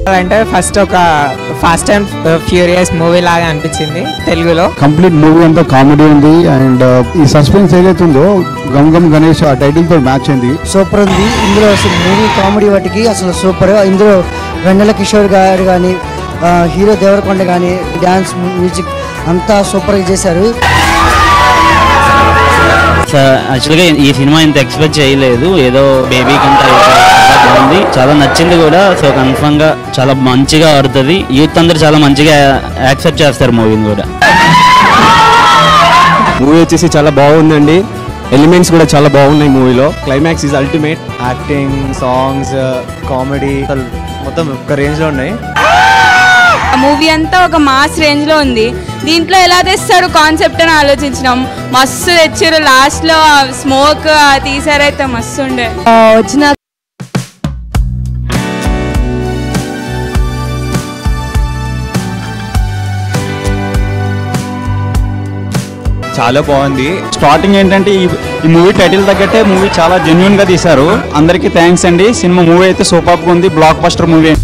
అంటే ఫస్ట్ ఒక fast and furious movie లాగా అనిపించింది తెలుగులో. కంప్లీట్ మూవీ అంతా కామెడీ ఉంది అండ్ ఈ సస్పెన్స్ ఏదైతే ఉందో గమ్ గమ్ గణేష్ ఆ టైటిల్ తో మ్యాచ్ అయింది. సూపర్ ఉంది ఇందులో. అసలు మూవీ కామెడీ వాటికి అసలు సూపర్. ఇందులో వెన్నెల కిషోర్ గారు కానీ హీరో దేవరకొండ కానీ డ్యాన్స్ మ్యూజిక్ అంతా సూపర్గా చేశారు. యాక్చువల్గా ఈ సినిమా ఇంత ఎక్స్పెక్ట్ చేయలేదు, ఏదో బేబీ కంటే బాగుంది, చాలా నచ్చింది కూడా. సో కన్ఫర్మ్ గా చాలా మంచిగా ఆడుతుంది, యూత్ అందరు చాలా మంచిగా యాక్సెప్ట్ చేస్తారు మూవీని కూడా. మూవీ వచ్చేసి చాలా బాగుందండి, ఎలిమెంట్స్ కూడా చాలా బాగున్నాయి మూవీలో. Climax is ultimate. Acting, songs, comedy మొత్తం ఒక రేంజ్ లో ఉన్నాయి. మూవీ అంతా ఒక మాస్ రేంజ్ లో ఉంది. దీంట్లో ఎలా తెస్తారు కాన్సెప్ట్ అని ఆలోచించినాం, మస్తు తెచ్చారు. లాస్ట్ లో స్మోక్ తీసారైతే మస్తు ఉండే. వచ్చిన చాలా బాగుంది. స్టార్టింగ్ ఏంటంటే ఈ మూవీ టైటిల్ తగ్గట్టే మూవీ చాలా జెన్యున్ గా తీశారు. అందరికీ థ్యాంక్స్ అండి. సినిమా మూవీ అయితే సూపర్ గా ఉంది, block buster movie.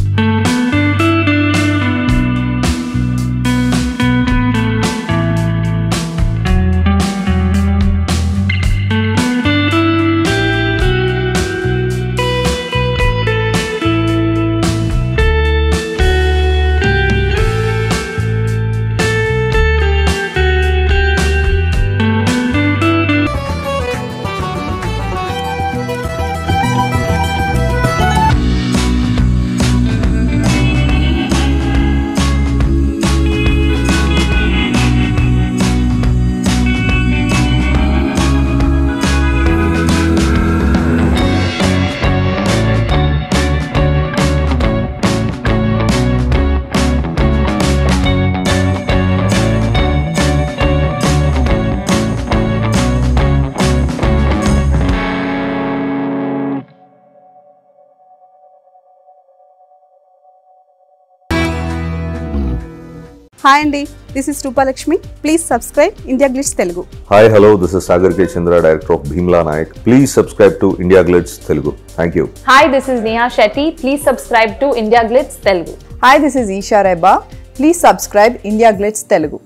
Hi Andy, this is Rupa Lakshmi. Please subscribe India Glitz Telugu. Hi, hello, this is Sagar K. Chandra, director of Bhimla Nayak. Please subscribe to India Glitz Telugu. Thank you. Hi, this is Neha Shetty. Please subscribe to India Glitz Telugu. Hi, this is Isha Reba. Please subscribe India Glitz Telugu.